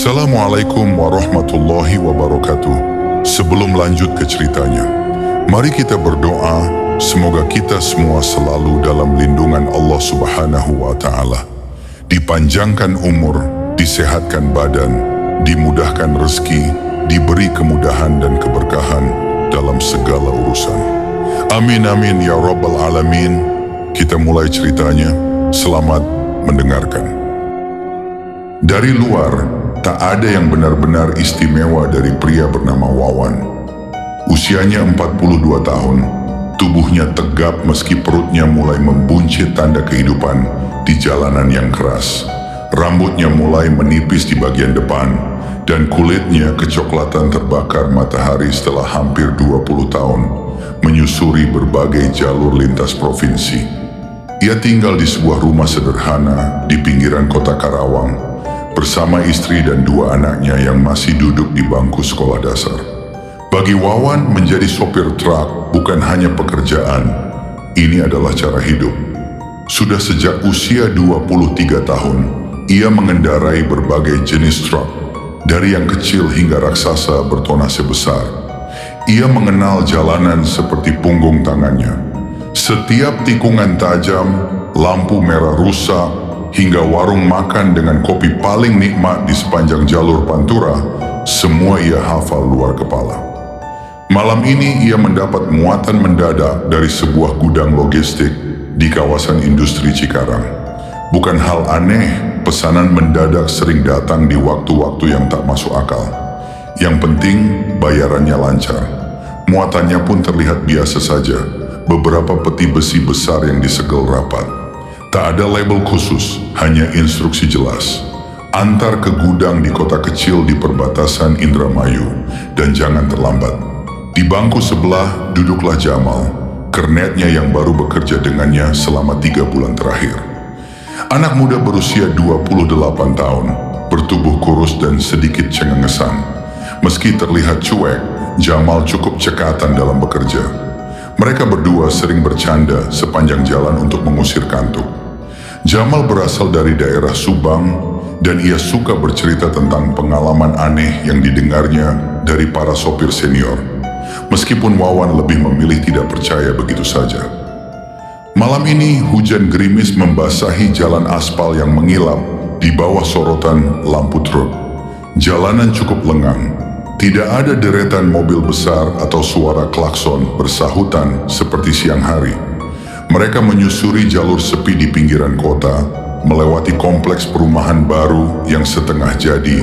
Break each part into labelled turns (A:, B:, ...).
A: Assalamualaikum warahmatullahi wabarakatuh. Sebelum lanjut ke ceritanya, mari kita berdoa semoga kita semua selalu dalam lindungan Allah Subhanahu wa Ta'ala. Dipanjangkan umur, disehatkan badan, dimudahkan rezeki, diberi kemudahan dan keberkahan dalam segala urusan. Amin amin ya rabbal alamin. Kita mulai ceritanya. Selamat mendengarkan. Dari luar, tak ada yang benar-benar istimewa dari pria bernama Wawan. Usianya 42 tahun, tubuhnya tegap meski perutnya mulai membuncit tanda kehidupan di jalanan yang keras. Rambutnya mulai menipis di bagian depan, dan kulitnya kecoklatan terbakar matahari setelah hampir 20 tahun menyusuri berbagai jalur lintas provinsi. Ia tinggal di sebuah rumah sederhana di pinggiran kota Karawang, bersama istri dan dua anaknya yang masih duduk di bangku sekolah dasar. Bagi Wawan, menjadi sopir truk bukan hanya pekerjaan, ini adalah cara hidup. Sudah sejak usia 23 tahun, ia mengendarai berbagai jenis truk, dari yang kecil hingga raksasa bertonase besar. Ia mengenal jalanan seperti punggung tangannya. Setiap tikungan tajam, lampu merah rusak, hingga warung makan dengan kopi paling nikmat di sepanjang jalur Pantura, semua ia hafal luar kepala. Malam ini ia mendapat muatan mendadak dari sebuah gudang logistik di kawasan industri Cikarang. Bukan hal aneh, pesanan mendadak sering datang di waktu-waktu yang tak masuk akal. Yang penting, bayarannya lancar. Muatannya pun terlihat biasa saja, beberapa peti besi besar yang disegel rapat. Tak ada label khusus, hanya instruksi jelas. Antar ke gudang di kota kecil di perbatasan Indramayu, dan jangan terlambat. Di bangku sebelah duduklah Jamal, kernetnya yang baru bekerja dengannya selama 3 bulan terakhir. Anak muda berusia 28 tahun, bertubuh kurus dan sedikit cengengesan. Meski terlihat cuek, Jamal cukup cekatan dalam bekerja. Mereka berdua sering bercanda sepanjang jalan untuk mengusir kantuk. Jamal berasal dari daerah Subang, dan ia suka bercerita tentang pengalaman aneh yang didengarnya dari para sopir senior. Meskipun Wawan lebih memilih tidak percaya begitu saja. Malam ini hujan gerimis membasahi jalan aspal yang mengilap di bawah sorotan lampu truk. Jalanan cukup lengang, tidak ada deretan mobil besar atau suara klakson bersahutan seperti siang hari. Mereka menyusuri jalur sepi di pinggiran kota, melewati kompleks perumahan baru yang setengah jadi,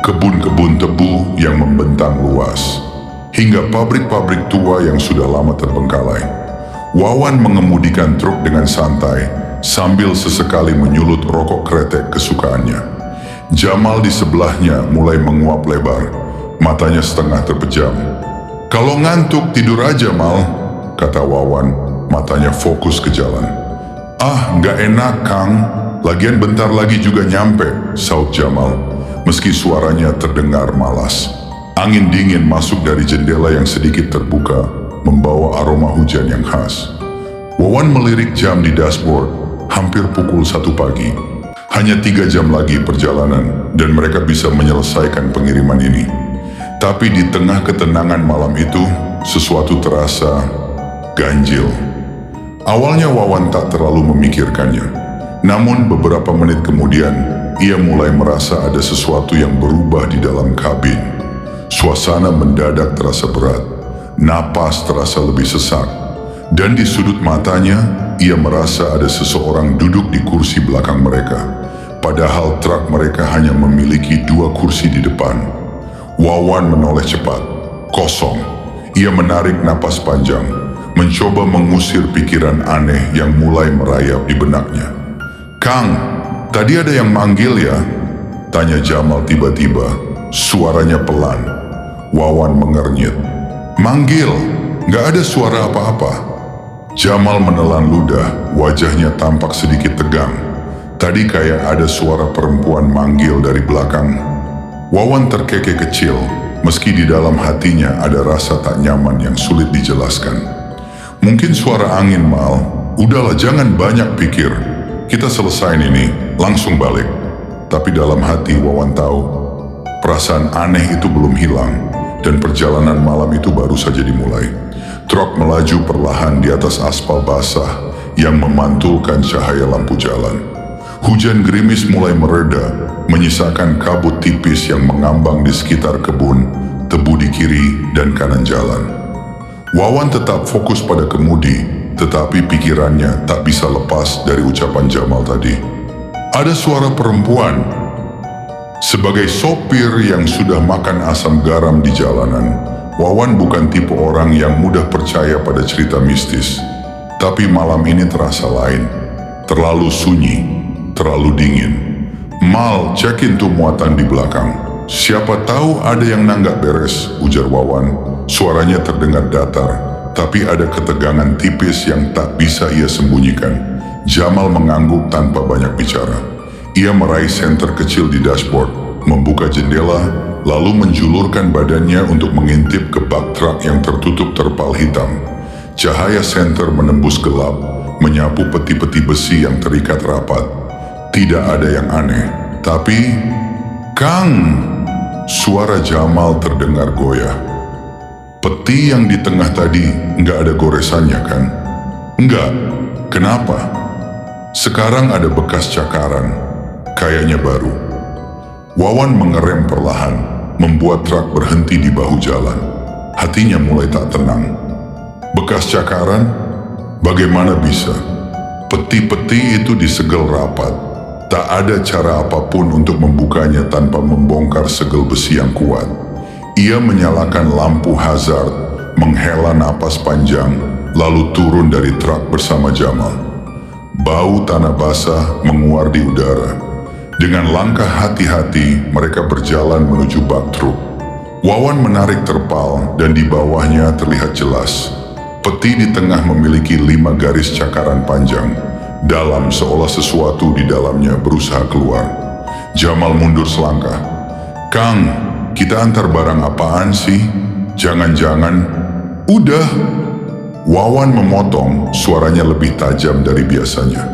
A: kebun-kebun tebu yang membentang luas, hingga pabrik-pabrik tua yang sudah lama terbengkalai. Wawan mengemudikan truk dengan santai, sambil sesekali menyulut rokok kretek kesukaannya. Jamal di sebelahnya mulai menguap lebar, matanya setengah terpejam. "Kalau ngantuk tidur aja, Mal," kata Wawan. Matanya fokus ke jalan. "Ah, nggak enak, Kang. Lagian bentar lagi juga nyampe," saut Jamal, meski suaranya terdengar malas. Angin dingin masuk dari jendela yang sedikit terbuka, membawa aroma hujan yang khas. Wawan melirik jam di dashboard, hampir pukul 1 pagi. Hanya 3 jam lagi perjalanan, dan mereka bisa menyelesaikan pengiriman ini. Tapi di tengah ketenangan malam itu, sesuatu terasa ganjil. Awalnya Wawan tak terlalu memikirkannya. Namun beberapa menit kemudian, ia mulai merasa ada sesuatu yang berubah di dalam kabin. Suasana mendadak terasa berat, napas terasa lebih sesak, dan di sudut matanya, ia merasa ada seseorang duduk di kursi belakang mereka. Padahal truk mereka hanya memiliki 2 kursi di depan. Wawan menoleh cepat. Kosong. Ia menarik napas panjang, mencoba mengusir pikiran aneh yang mulai merayap di benaknya. "Kang, tadi ada yang manggil ya?" tanya Jamal tiba-tiba, suaranya pelan. Wawan mengernyit. "Manggil? Gak ada suara apa-apa." Jamal menelan ludah, wajahnya tampak sedikit tegang. Tadi kayak ada suara perempuan manggil dari belakang. Wawan terkekeh kecil, meski di dalam hatinya ada rasa tak nyaman yang sulit dijelaskan. "Mungkin suara angin, Mal. Udahlah, jangan banyak pikir. Kita selesain ini, langsung balik." Tapi dalam hati Wawan tahu, Perasaan aneh itu belum hilang, dan perjalanan malam itu baru saja dimulai. Truk melaju perlahan di atas aspal basah yang memantulkan cahaya lampu jalan. Hujan gerimis mulai mereda, menyisakan kabut tipis yang mengambang di sekitar kebun, tebu di kiri dan kanan jalan. Wawan tetap fokus pada kemudi, tetapi pikirannya tak bisa lepas dari ucapan Jamal tadi. Ada suara perempuan. Sebagai sopir yang sudah makan asam garam di jalanan, Wawan bukan tipe orang yang mudah percaya pada cerita mistis. Tapi malam ini terasa lain. Terlalu sunyi, terlalu dingin. Mal, cekin tuh muatan di belakang. Siapa tahu ada yang nanggak beres, ujar Wawan. Suaranya terdengar datar, tapi ada ketegangan tipis yang tak bisa ia sembunyikan. Jamal mengangguk tanpa banyak bicara. Ia meraih senter kecil di dashboard, membuka jendela, lalu menjulurkan badannya untuk mengintip ke bak truk yang tertutup terpal hitam. Cahaya senter menembus gelap, menyapu peti-peti besi yang terikat rapat. Tidak ada yang aneh, tapi... Kang! Suara Jamal terdengar goyah. Peti yang di tengah tadi nggak ada goresannya kan? Enggak. Kenapa? Sekarang ada bekas cakaran. Kayaknya baru. Wawan mengerem perlahan, membuat truk berhenti di bahu jalan. Hatinya mulai tak tenang. Bekas cakaran? Bagaimana bisa? Peti-peti itu disegel rapat. Tak ada cara apapun untuk membukanya tanpa membongkar segel besi yang kuat. Ia menyalakan lampu hazard, menghela napas panjang, lalu turun dari truk bersama Jamal. Bau tanah basah menguar di udara. Dengan langkah hati-hati, mereka berjalan menuju bak truk. Wawan menarik terpal dan di bawahnya terlihat jelas. Peti di tengah memiliki 5 garis cakaran panjang, dalam seolah sesuatu di dalamnya berusaha keluar. Jamal mundur selangkah. Kang, kita antar barang apaan sih? Jangan-jangan... Udah! Wawan memotong, suaranya lebih tajam dari biasanya.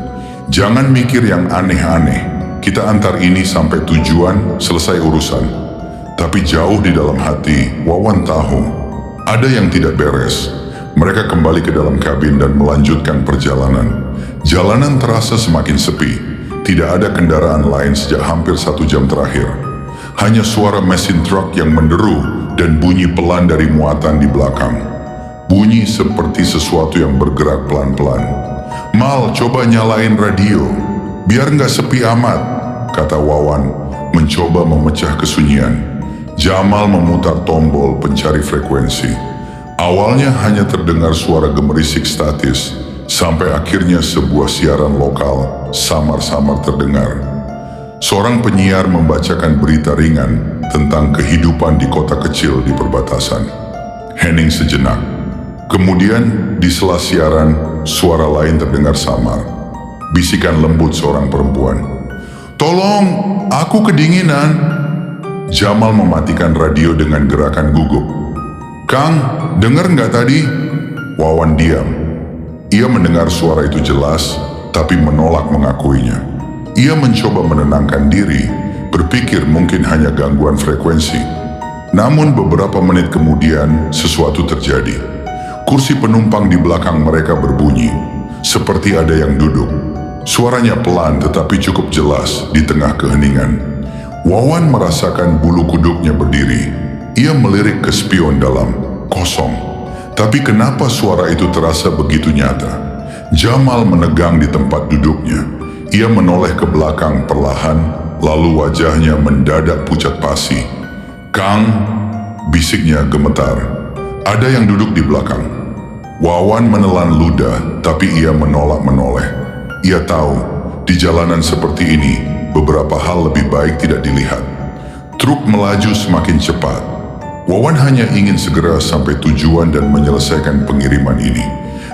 A: Jangan mikir yang aneh-aneh. Kita antar ini sampai tujuan, selesai urusan. Tapi jauh di dalam hati, Wawan tahu ada yang tidak beres. Mereka kembali ke dalam kabin dan melanjutkan perjalanan. Jalanan terasa semakin sepi. Tidak ada kendaraan lain sejak hampir 1 jam terakhir. Hanya suara mesin truk yang menderu dan bunyi pelan dari muatan di belakang. Bunyi seperti sesuatu yang bergerak pelan-pelan. Mal, coba nyalain radio, biar nggak sepi amat, kata Wawan, mencoba memecah kesunyian. Jamal memutar tombol pencari frekuensi. Awalnya hanya terdengar suara gemerisik statis, sampai akhirnya sebuah siaran lokal samar-samar terdengar. Seorang penyiar membacakan berita ringan tentang kehidupan di kota kecil di perbatasan. Hening sejenak. Kemudian di sela siaran, suara lain terdengar samar. Bisikan lembut seorang perempuan. Tolong, aku kedinginan. Jamal mematikan radio dengan gerakan gugup. Kang, dengar nggak tadi? Wawan diam. Ia mendengar suara itu jelas, tapi menolak mengakuinya. Ia mencoba menenangkan diri, berpikir mungkin hanya gangguan frekuensi. Namun beberapa menit kemudian, sesuatu terjadi. Kursi penumpang di belakang mereka berbunyi, seperti ada yang duduk. Suaranya pelan tetapi cukup jelas di tengah keheningan. Wawan merasakan bulu kuduknya berdiri. Ia melirik ke spion dalam, kosong. Tapi kenapa suara itu terasa begitu nyata? Jamal menegang di tempat duduknya. Ia menoleh ke belakang perlahan, lalu wajahnya mendadak pucat pasi. Kang, bisiknya gemetar. Ada yang duduk di belakang. Wawan menelan ludah, tapi ia menolak menoleh. Ia tahu, di jalanan seperti ini, beberapa hal lebih baik tidak dilihat. Truk melaju semakin cepat. Wawan hanya ingin segera sampai tujuan dan menyelesaikan pengiriman ini.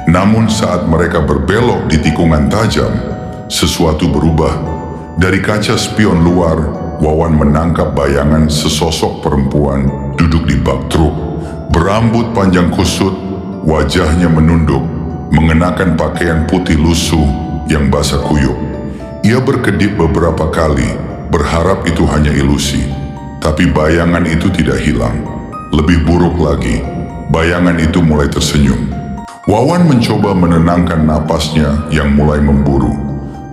A: Namun saat mereka berbelok di tikungan tajam, sesuatu berubah. Dari kaca spion luar, Wawan menangkap bayangan sesosok perempuan duduk di bak truk. Berambut panjang kusut, wajahnya menunduk, mengenakan pakaian putih lusuh yang basah kuyup. Ia berkedip beberapa kali, berharap itu hanya ilusi. Tapi bayangan itu tidak hilang. Lebih buruk lagi, bayangan itu mulai tersenyum. Wawan mencoba menenangkan napasnya yang mulai memburu.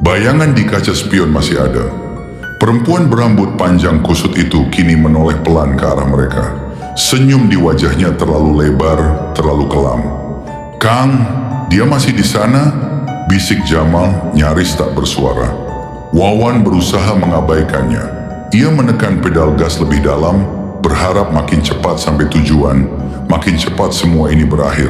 A: Bayangan di kaca spion masih ada. Perempuan berambut panjang kusut itu kini menoleh pelan ke arah mereka. Senyum di wajahnya terlalu lebar, terlalu kelam. "Kang, dia masih di sana?" bisik Jamal nyaris tak bersuara. Wawan berusaha mengabaikannya. Ia menekan pedal gas lebih dalam, berharap makin cepat sampai tujuan, makin cepat semua ini berakhir.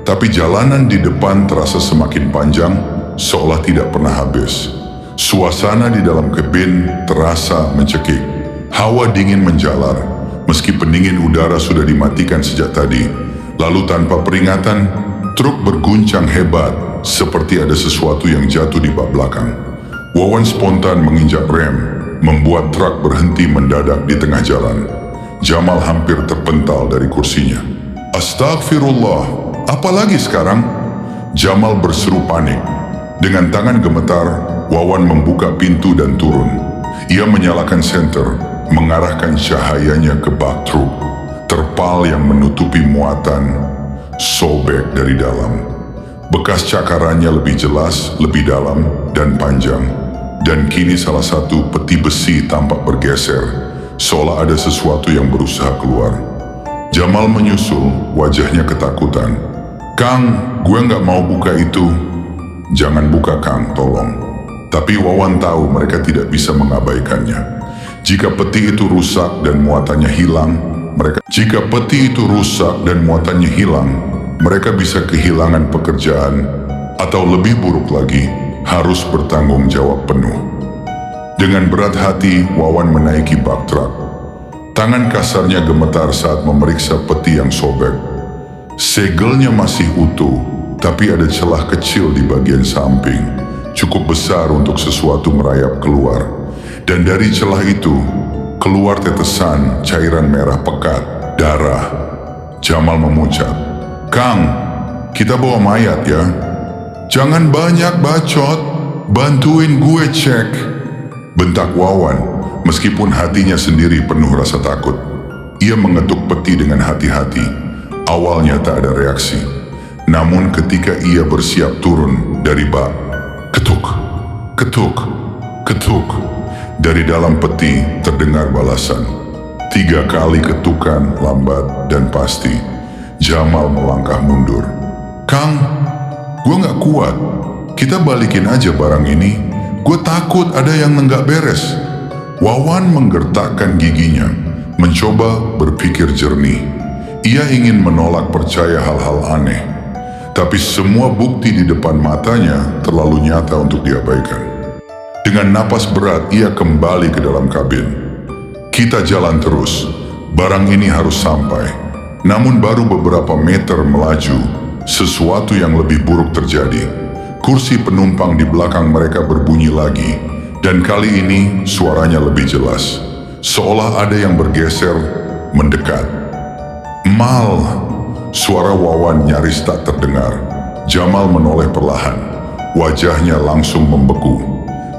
A: Tapi jalanan di depan terasa semakin panjang, seolah tidak pernah habis. Suasana di dalam kabin terasa mencekik. Hawa dingin menjalar, meski pendingin udara sudah dimatikan sejak tadi. Lalu tanpa peringatan, truk berguncang hebat, seperti ada sesuatu yang jatuh di bak belakang. Wawan spontan menginjak rem, membuat truk berhenti mendadak di tengah jalan. Jamal hampir terpental dari kursinya. "Astagfirullah, apa lagi sekarang?" Jamal berseru panik. Dengan tangan gemetar, Wawan membuka pintu dan turun. Ia menyalakan senter, mengarahkan cahayanya ke bak truk. Terpal yang menutupi muatan sobek dari dalam. Bekas cakarannya lebih jelas, lebih dalam, dan panjang. Dan kini salah satu peti besi tampak bergeser, seolah ada sesuatu yang berusaha keluar. Jamal menyusul, wajahnya ketakutan. "Kang, gue nggak mau buka itu." "Jangan buka, Kang, tolong." Tapi Wawan tahu mereka tidak bisa mengabaikannya. Jika peti itu rusak dan muatannya hilang, mereka bisa kehilangan pekerjaan, atau lebih buruk lagi, harus bertanggung jawab penuh. Dengan berat hati, Wawan menaiki bak truk. Tangan kasarnya gemetar saat memeriksa peti yang sobek. Segelnya masih utuh, tapi ada celah kecil di bagian samping, cukup besar untuk sesuatu merayap keluar. Dan dari celah itu, keluar tetesan cairan merah pekat, darah. Jamal memucat, "Kang, kita bawa mayat ya." "Jangan banyak bacot, bantuin gue cek," bentak Wawan, meskipun hatinya sendiri penuh rasa takut. Ia mengetuk peti dengan hati-hati. Awalnya tak ada reaksi. Namun ketika ia bersiap turun dari bak, ketuk, ketuk, ketuk. Dari dalam peti terdengar balasan. 3 kali ketukan lambat dan pasti. Jamal melangkah mundur. "Kang, gue gak kuat. Kita balikin aja barang ini. Gue takut ada yang nenggak beres." Wawan menggertakkan giginya, mencoba berpikir jernih. Ia ingin menolak percaya hal-hal aneh. Tapi semua bukti di depan matanya terlalu nyata untuk diabaikan. Dengan napas berat, ia kembali ke dalam kabin. "Kita jalan terus. Barang ini harus sampai." Namun baru beberapa meter melaju, sesuatu yang lebih buruk terjadi. Kursi penumpang di belakang mereka berbunyi lagi, dan kali ini suaranya lebih jelas. Seolah ada yang bergeser, mendekat. "Mal!" Suara Wawan nyaris tak terdengar. Jamal menoleh perlahan. Wajahnya langsung membeku.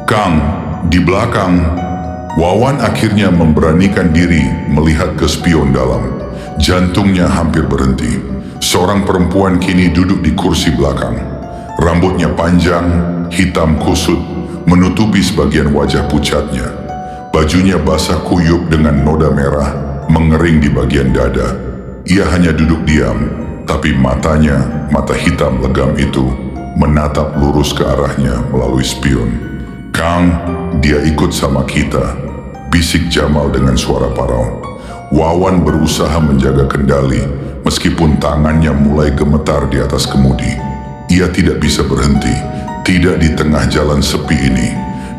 A: "Kang, di belakang." Wawan akhirnya memberanikan diri melihat ke spion dalam. Jantungnya hampir berhenti. Seorang perempuan kini duduk di kursi belakang. Rambutnya panjang, hitam kusut, menutupi sebagian wajah pucatnya. Bajunya basah kuyup dengan noda merah, mengering di bagian dada. Ia hanya duduk diam, tapi matanya, mata hitam legam itu, menatap lurus ke arahnya melalui spion. "Kang, dia ikut sama kita," bisik Jamal dengan suara parau. Wawan berusaha menjaga kendali, meskipun tangannya mulai gemetar di atas kemudi. Ia tidak bisa berhenti, tidak di tengah jalan sepi ini.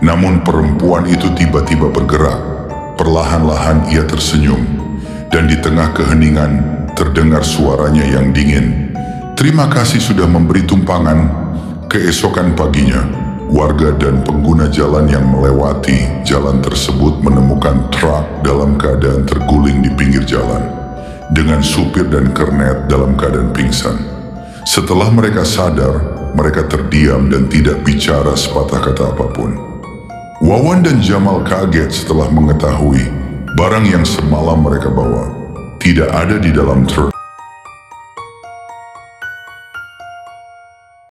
A: Namun perempuan itu tiba-tiba bergerak. Perlahan-lahan ia tersenyum, dan di tengah keheningan terdengar suaranya yang dingin. "Terima kasih sudah memberi tumpangan." Keesokan paginya, warga dan pengguna jalan yang melewati jalan tersebut menemukan truk dalam keadaan terguling di pinggir jalan, dengan supir dan kernet dalam keadaan pingsan. Setelah mereka sadar, mereka terdiam dan tidak bicara sepatah kata apapun. Wawan dan Jamal kaget setelah mengetahui Barang yang semalam mereka bawa tidak ada di dalam truk.